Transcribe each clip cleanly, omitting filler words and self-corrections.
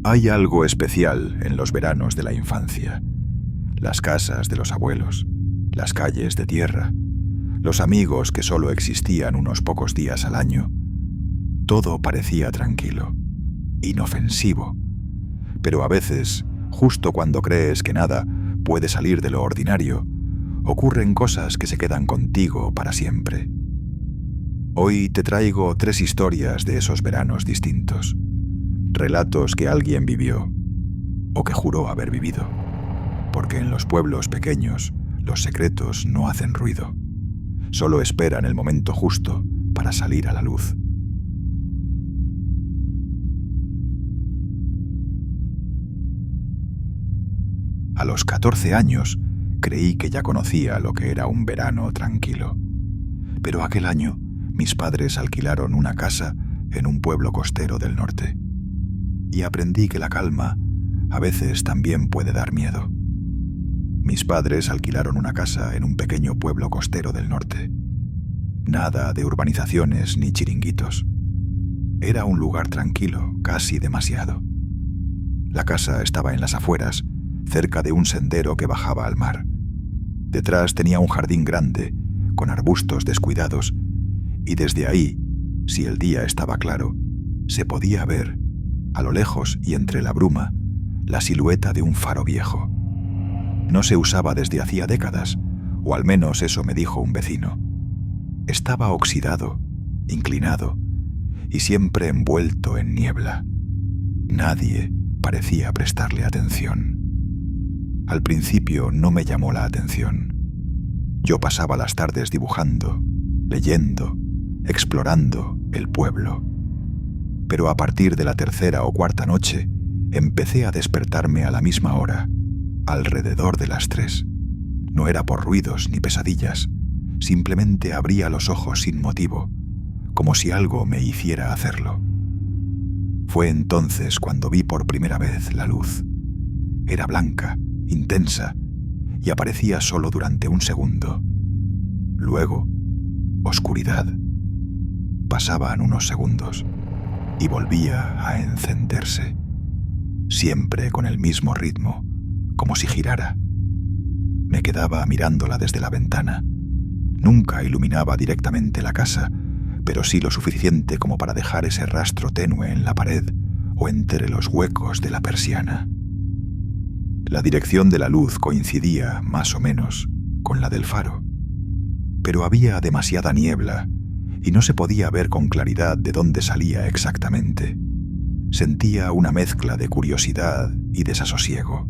Hay algo especial en los veranos de la infancia. Las casas de los abuelos, las calles de tierra, los amigos que solo existían unos pocos días al año. Todo parecía tranquilo, inofensivo. Pero a veces, justo cuando crees que nada puede salir de lo ordinario, ocurren cosas que se quedan contigo para siempre. Hoy te traigo 3 historias de esos veranos distintos. Relatos que alguien vivió, o que juró haber vivido. Porque en los pueblos pequeños, los secretos no hacen ruido. Solo esperan el momento justo para salir a la luz. A los 14 años, creí que ya conocía lo que era un verano tranquilo. Pero aquel año, mis padres alquilaron una casa en un pueblo costero del norte. Y aprendí que la calma a veces también puede dar miedo. Mis padres alquilaron una casa en un pequeño pueblo costero del norte. Nada de urbanizaciones ni chiringuitos. Era un lugar tranquilo, casi demasiado. La casa estaba en las afueras, cerca de un sendero que bajaba al mar. Detrás tenía un jardín grande, con arbustos descuidados, y desde ahí, si el día estaba claro, se podía ver, a lo lejos y entre la bruma, la silueta de un faro viejo. No se usaba desde hacía décadas, o al menos eso me dijo un vecino. Estaba oxidado, inclinado, y siempre envuelto en niebla. Nadie parecía prestarle atención. Al principio no me llamó la atención. Yo pasaba las tardes dibujando, leyendo, explorando el pueblo. Pero a partir de la 3ª o 4ª noche, empecé a despertarme a la misma hora, alrededor de las 3. No era por ruidos ni pesadillas, simplemente abría los ojos sin motivo, como si algo me hiciera hacerlo. Fue entonces cuando vi por primera vez la luz. Era blanca, intensa, y aparecía solo durante un segundo. Luego, oscuridad. Pasaban unos segundos y volvía a encenderse, siempre con el mismo ritmo, como si girara. Me quedaba mirándola desde la ventana. Nunca iluminaba directamente la casa, pero sí lo suficiente como para dejar ese rastro tenue en la pared o entre los huecos de la persiana. La dirección de la luz coincidía, más o menos, con la del faro. Pero había demasiada niebla y no se podía ver con claridad de dónde salía exactamente. Sentía una mezcla de curiosidad y desasosiego.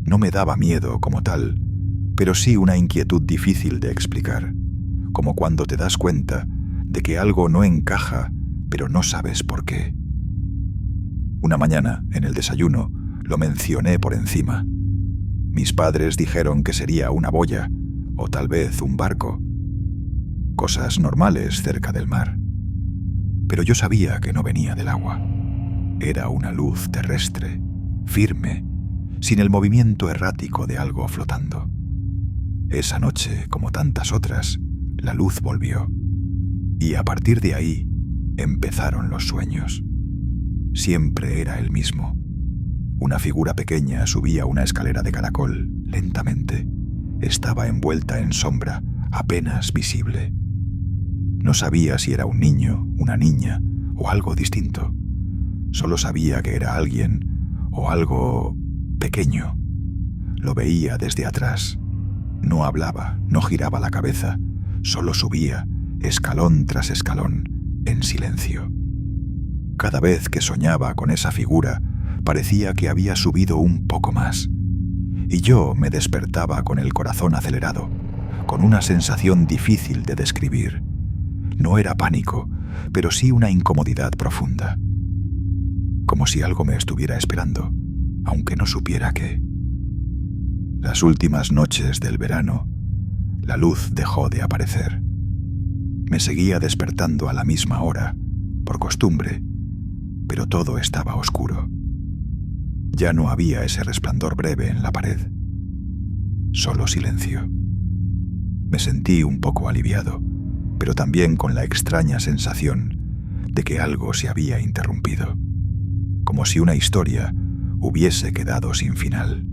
No me daba miedo como tal, pero sí una inquietud difícil de explicar, como cuando te das cuenta de que algo no encaja, pero no sabes por qué. Una mañana, en el desayuno, lo mencioné por encima. Mis padres dijeron que sería una boya, o tal vez un barco. Cosas normales cerca del mar. Pero yo sabía que no venía del agua. Era una luz terrestre, firme, sin el movimiento errático de algo flotando. Esa noche, como tantas otras, la luz volvió. Y a partir de ahí, empezaron los sueños. Siempre era el mismo. Una figura pequeña subía una escalera de caracol, lentamente. Estaba envuelta en sombra, apenas visible. No sabía si era un niño, una niña o algo distinto. Solo sabía que era alguien o algo pequeño. Lo veía desde atrás. No hablaba, no giraba la cabeza, solo subía, escalón tras escalón, en silencio. Cada vez que soñaba con esa figura, parecía que había subido un poco más. Y yo me despertaba con el corazón acelerado, con una sensación difícil de describir. No era pánico, pero sí una incomodidad profunda. Como si algo me estuviera esperando, aunque no supiera qué. Las últimas noches del verano, la luz dejó de aparecer. Me seguía despertando a la misma hora, por costumbre, pero todo estaba oscuro. Ya no había ese resplandor breve en la pared. Solo silencio. Me sentí un poco aliviado, pero también con la extraña sensación de que algo se había interrumpido. como si una historia hubiese quedado sin final.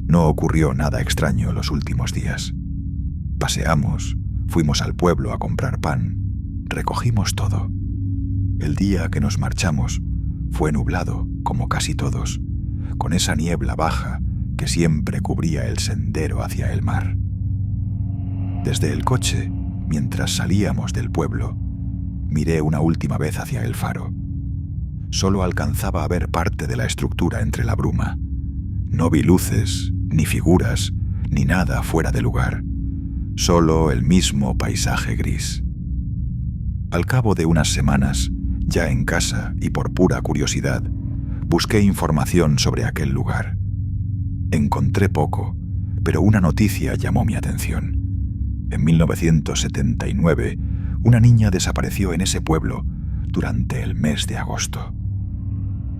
No ocurrió nada extraño los últimos días. Paseamos, fuimos al pueblo a comprar pan, recogimos todo. El día que nos marchamos fue nublado, como casi todos, con esa niebla baja que siempre cubría el sendero hacia el mar. Desde el coche, mientras salíamos del pueblo, miré una última vez hacia el faro. Solo alcanzaba a ver parte de la estructura entre la bruma. No vi luces, ni figuras, ni nada fuera de lugar. Solo el mismo paisaje gris. Al cabo de unas semanas, ya en casa y por pura curiosidad, busqué información sobre aquel lugar. Encontré poco, pero una noticia llamó mi atención. En 1979, una niña desapareció en ese pueblo durante el mes de agosto.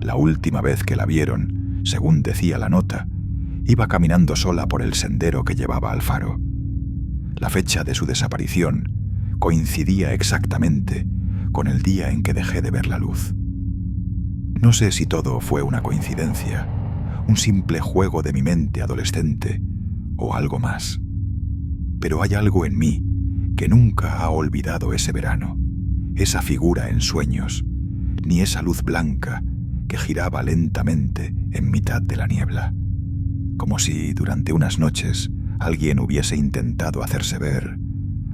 La última vez que la vieron, según decía la nota, iba caminando sola por el sendero que llevaba al faro. La fecha de su desaparición coincidía exactamente con el día en que dejé de ver la luz. No sé si todo fue una coincidencia, un simple juego de mi mente adolescente o algo más. Pero hay algo en mí que nunca ha olvidado ese verano, esa figura en sueños, ni esa luz blanca que giraba lentamente en mitad de la niebla, como si durante unas noches alguien hubiese intentado hacerse ver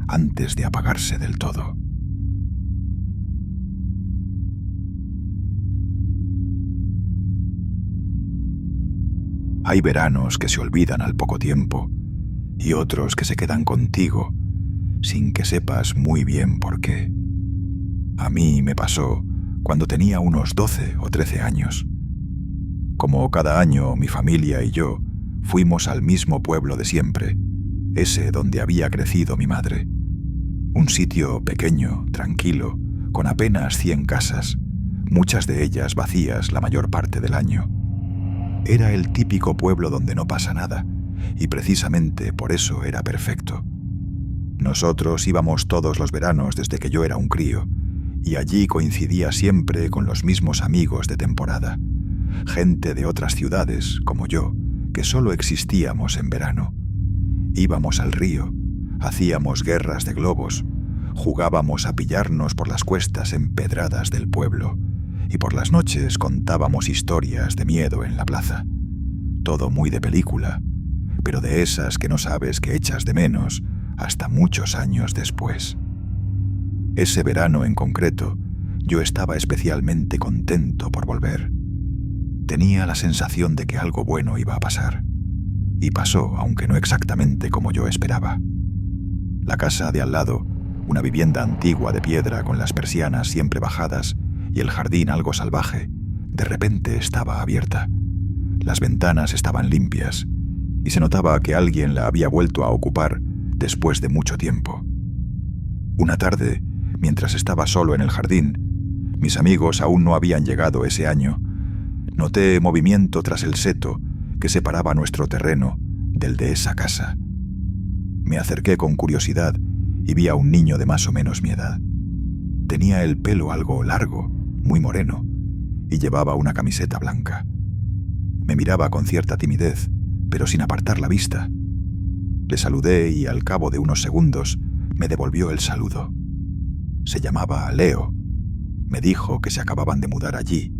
antes de apagarse del todo. Hay veranos que se olvidan al poco tiempo y otros que se quedan contigo sin que sepas muy bien por qué. A mí me pasó cuando tenía unos 12 o 13 años. Como cada año, mi familia y yo fuimos al mismo pueblo de siempre, ese donde había crecido mi madre. Un sitio pequeño, tranquilo, con apenas 100 casas, muchas de ellas vacías la mayor parte del año. Era el típico pueblo donde no pasa nada, y precisamente por eso era perfecto. Nosotros íbamos todos los veranos desde que yo era un crío, y allí coincidía siempre con los mismos amigos de temporada, gente de otras ciudades, como yo, que solo existíamos en verano. Íbamos al río, hacíamos guerras de globos, jugábamos a pillarnos por las cuestas empedradas del pueblo, y por las noches contábamos historias de miedo en la plaza. Todo muy de película, pero de esas que no sabes que echas de menos hasta muchos años después. Ese verano en concreto, yo estaba especialmente contento por volver. Tenía la sensación de que algo bueno iba a pasar. Y pasó, aunque no exactamente como yo esperaba. La casa de al lado, una vivienda antigua de piedra con las persianas siempre bajadas y el jardín algo salvaje, de repente estaba abierta. Las ventanas estaban limpias y se notaba que alguien la había vuelto a ocupar después de mucho tiempo. Una tarde, mientras estaba solo en el jardín, mis amigos aún no habían llegado ese año, noté movimiento tras el seto que separaba nuestro terreno del de esa casa. Me acerqué con curiosidad y vi a un niño de más o menos mi edad. Tenía el pelo algo largo, muy moreno, y llevaba una camiseta blanca. Me miraba con cierta timidez, pero sin apartar la vista. Le saludé y al cabo de unos segundos me devolvió el saludo. Se llamaba Leo. Me dijo que se acababan de mudar allí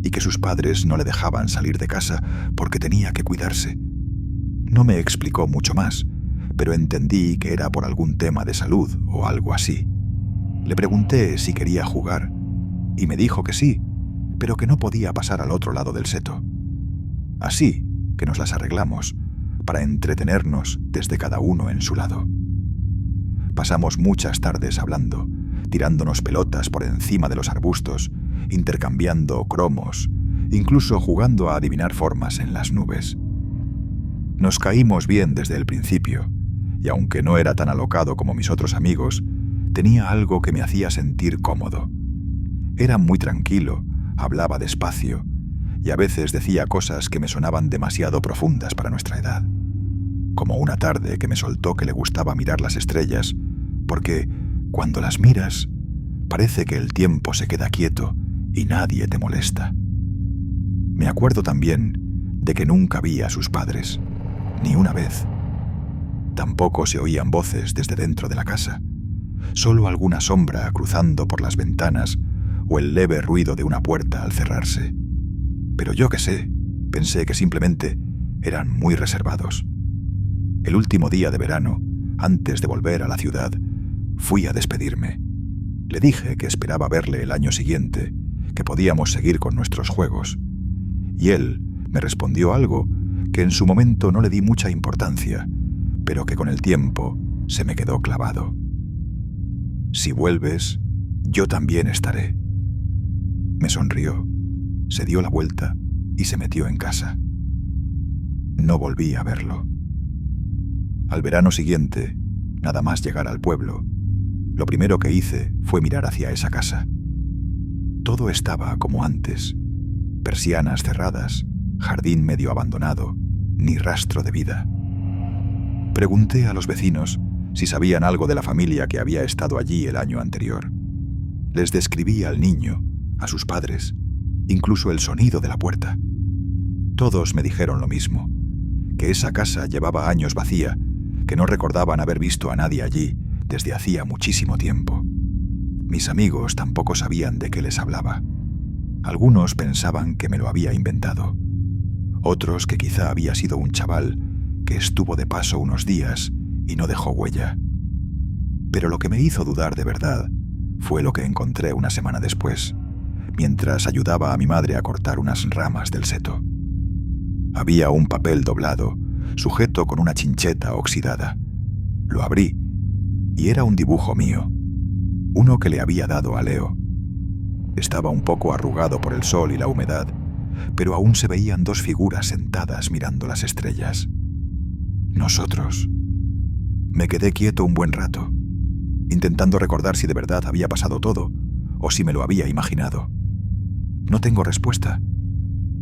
y que sus padres no le dejaban salir de casa porque tenía que cuidarse. No me explicó mucho más, pero entendí que era por algún tema de salud o algo así. Le pregunté si quería jugar y me dijo que sí, pero que no podía pasar al otro lado del seto. Así que nos las arreglamos para entretenernos desde cada uno en su lado. Pasamos muchas tardes hablando, tirándonos pelotas por encima de los arbustos, intercambiando cromos, incluso jugando a adivinar formas en las nubes. Nos caímos bien desde el principio, y aunque no era tan alocado como mis otros amigos, tenía algo que me hacía sentir cómodo. Era muy tranquilo, hablaba despacio, y a veces decía cosas que me sonaban demasiado profundas para nuestra edad. Como una tarde que me soltó que le gustaba mirar las estrellas, porque cuando las miras, parece que el tiempo se queda quieto y nadie te molesta. Me acuerdo también de que nunca vi a sus padres, ni una vez. Tampoco se oían voces desde dentro de la casa, solo alguna sombra cruzando por las ventanas o el leve ruido de una puerta al cerrarse. Pero yo qué sé, pensé que simplemente eran muy reservados. El último día de verano, antes de volver a la ciudad, fui a despedirme. Le dije que esperaba verle el año siguiente, que podíamos seguir con nuestros juegos. Y él me respondió algo que en su momento no le di mucha importancia, pero que con el tiempo se me quedó clavado. Si vuelves, yo también estaré. Me sonrió, se dio la vuelta y se metió en casa. No volví a verlo. Al verano siguiente, nada más llegar al pueblo, lo primero que hice fue mirar hacia esa casa. Todo estaba como antes. Persianas cerradas, jardín medio abandonado, ni rastro de vida. Pregunté a los vecinos si sabían algo de la familia que había estado allí el año anterior. Les describí al niño, a sus padres, incluso el sonido de la puerta. Todos me dijeron lo mismo, que esa casa llevaba años vacía, que no recordaban haber visto a nadie allí desde hacía muchísimo tiempo. Mis amigos tampoco sabían de qué les hablaba. Algunos pensaban que me lo había inventado, otros que quizá había sido un chaval que estuvo de paso unos días y no dejó huella. Pero lo que me hizo dudar de verdad fue lo que encontré una semana después, mientras ayudaba a mi madre a cortar unas ramas del seto. Había un papel doblado, sujeto con una chincheta oxidada. Lo abrí y era un dibujo mío, uno que le había dado a Leo. Estaba un poco arrugado por el sol y la humedad, pero aún se veían dos figuras sentadas mirando las estrellas. Nosotros. Me quedé quieto un buen rato, intentando recordar si de verdad había pasado todo o si me lo había imaginado. No tengo respuesta.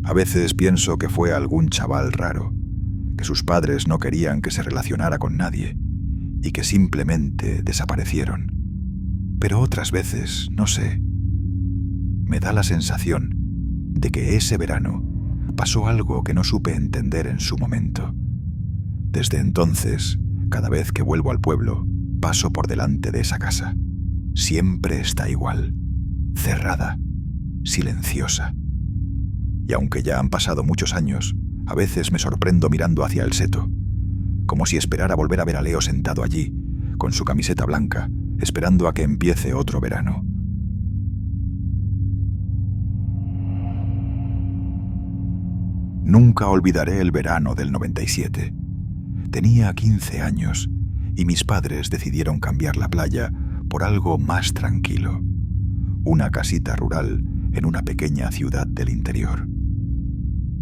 A veces pienso que fue algún chaval raro, que sus padres no querían que se relacionara con nadie y que simplemente desaparecieron. Pero otras veces, no sé, me da la sensación de que ese verano pasó algo que no supe entender en su momento. Desde entonces, cada vez que vuelvo al pueblo, paso por delante de esa casa. Siempre está igual, cerrada, silenciosa. Y aunque ya han pasado muchos años, a veces me sorprendo mirando hacia el seto, como si esperara volver a ver a Leo sentado allí, con su camiseta blanca, esperando a que empiece otro verano. Nunca olvidaré el verano del 97. Tenía 15 años y mis padres decidieron cambiar la playa por algo más tranquilo. Una casita rural en una pequeña ciudad del interior.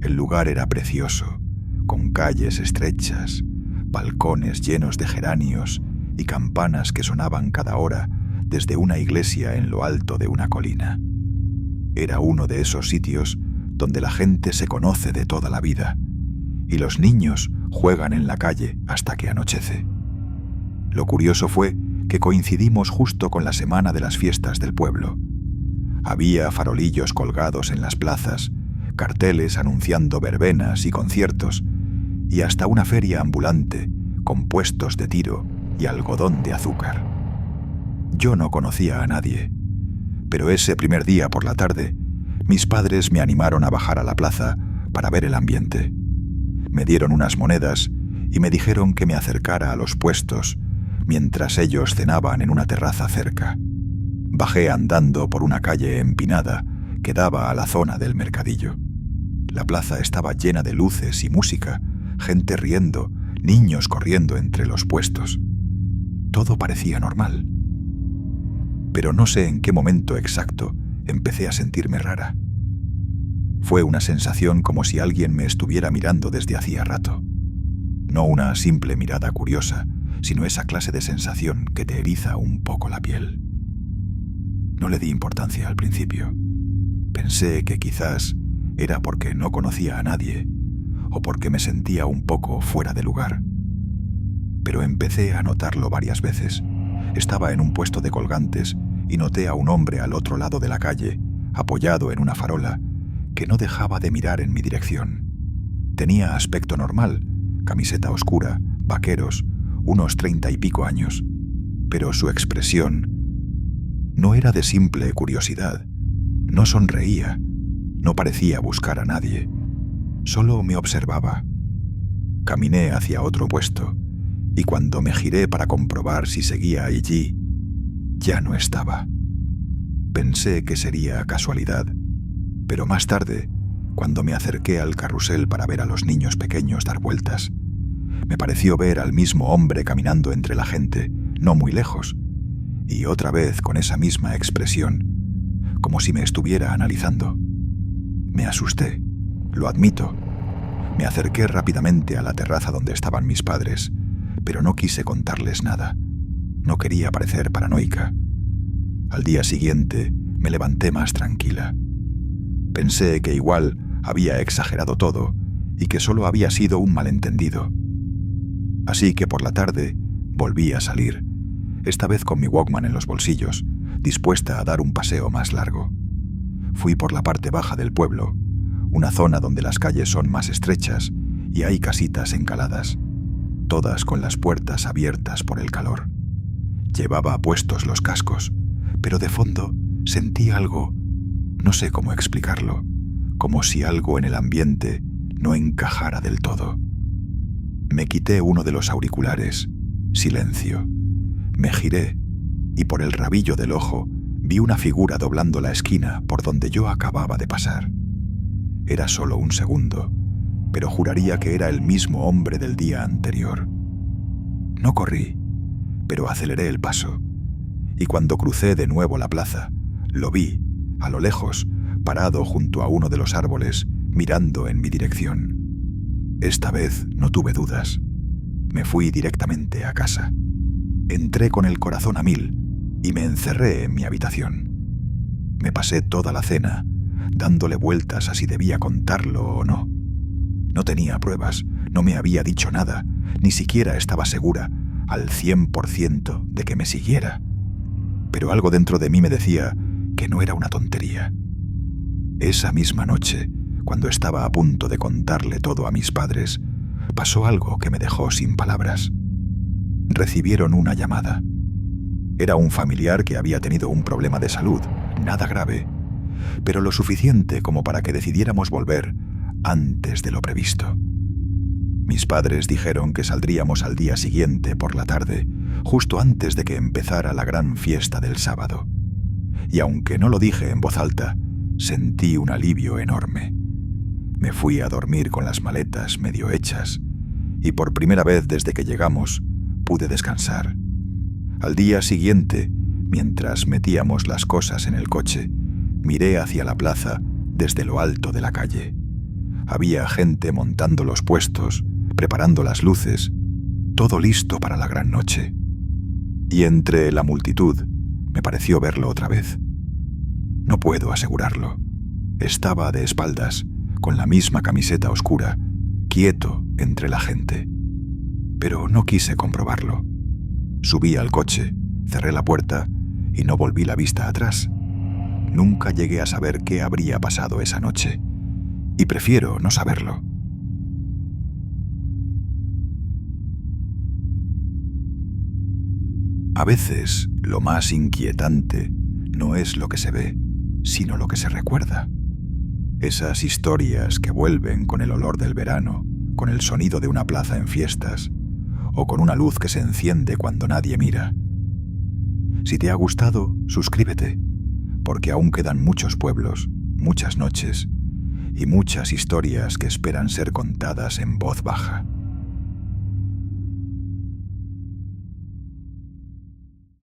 El lugar era precioso, con calles estrechas, balcones llenos de geranios y campanas que sonaban cada hora desde una iglesia en lo alto de una colina. Era uno de esos sitios donde la gente se conoce de toda la vida y los niños juegan en la calle hasta que anochece. Lo curioso fue que coincidimos justo con la semana de las fiestas del pueblo. Había farolillos colgados en las plazas, carteles anunciando verbenas y conciertos, y hasta una feria ambulante con puestos de tiro y algodón de azúcar. Yo no conocía a nadie, pero ese primer día por la tarde, mis padres me animaron a bajar a la plaza para ver el ambiente. Me dieron unas monedas y me dijeron que me acercara a los puestos mientras ellos cenaban en una terraza cerca. Bajé andando por una calle empinada que daba a la zona del mercadillo. La plaza estaba llena de luces y música, gente riendo, niños corriendo entre los puestos. Todo parecía normal. Pero no sé en qué momento exacto empecé a sentirme rara. Fue una sensación como si alguien me estuviera mirando desde hacía rato. No una simple mirada curiosa, sino esa clase de sensación que te eriza un poco la piel. No le di importancia al principio. Pensé que quizás era porque no conocía a nadie o porque me sentía un poco fuera de lugar. Pero empecé a notarlo varias veces. Estaba en un puesto de colgantes y noté a un hombre al otro lado de la calle, apoyado en una farola, que no dejaba de mirar en mi dirección. Tenía aspecto normal, camiseta oscura, vaqueros, unos 30 y pico años, pero su expresión no era de simple curiosidad. No sonreía, no parecía buscar a nadie, solo me observaba. Caminé hacia otro puesto, y cuando me giré para comprobar si seguía allí, ya no estaba. Pensé que sería casualidad, pero más tarde, cuando me acerqué al carrusel para ver a los niños pequeños dar vueltas, me pareció ver al mismo hombre caminando entre la gente, no muy lejos, y otra vez con esa misma expresión, como si me estuviera analizando. Me asusté, lo admito. Me acerqué rápidamente a la terraza donde estaban mis padres, pero no quise contarles nada. No quería parecer paranoica. Al día siguiente me levanté más tranquila. Pensé que igual había exagerado todo y que solo había sido un malentendido. Así que por la tarde volví a salir, esta vez con mi Walkman en los bolsillos, dispuesta a dar un paseo más largo. Fui por la parte baja del pueblo, una zona donde las calles son más estrechas y hay casitas encaladas, todas con las puertas abiertas por el calor. Llevaba puestos los cascos, pero de fondo sentí algo, no sé cómo explicarlo, como si algo en el ambiente no encajara del todo. Me quité uno de los auriculares. Silencio. Me giré y por el rabillo del ojo vi una figura doblando la esquina por donde yo acababa de pasar. Era solo un segundo, pero juraría que era el mismo hombre del día anterior. No corrí, pero aceleré el paso, y cuando crucé de nuevo la plaza, lo vi, a lo lejos, parado junto a uno de los árboles, mirando en mi dirección. Esta vez no tuve dudas. Me fui directamente a casa. Entré con el corazón a 1000 y me encerré en mi habitación. Me pasé toda la cena dándole vueltas a si debía contarlo o no. No tenía pruebas, no me había dicho nada, ni siquiera estaba segura al 100% de que me siguiera. Pero algo dentro de mí me decía que no era una tontería. Esa misma noche, cuando estaba a punto de contarle todo a mis padres, pasó algo que me dejó sin palabras. Recibieron una llamada. Era un familiar que había tenido un problema de salud, nada grave, pero lo suficiente como para que decidiéramos volver antes de lo previsto. Mis padres dijeron que saldríamos al día siguiente por la tarde, justo antes de que empezara la gran fiesta del sábado. Y aunque no lo dije en voz alta, sentí un alivio enorme. Me fui a dormir con las maletas medio hechas, y por primera vez desde que llegamos, pude descansar. Al día siguiente, mientras metíamos las cosas en el coche, miré hacia la plaza desde lo alto de la calle. Había gente montando los puestos, preparando las luces, todo listo para la gran noche. Y entre la multitud me pareció verlo otra vez. No puedo asegurarlo. Estaba de espaldas, con la misma camiseta oscura, quieto entre la gente. Pero no quise comprobarlo. Subí al coche, cerré la puerta y no volví la vista atrás. Nunca llegué a saber qué habría pasado esa noche, y prefiero no saberlo. A veces, lo más inquietante no es lo que se ve, sino lo que se recuerda. Esas historias que vuelven con el olor del verano, con el sonido de una plaza en fiestas, o con una luz que se enciende cuando nadie mira. Si te ha gustado, suscríbete, porque aún quedan muchos pueblos, muchas noches y muchas historias que esperan ser contadas en voz baja.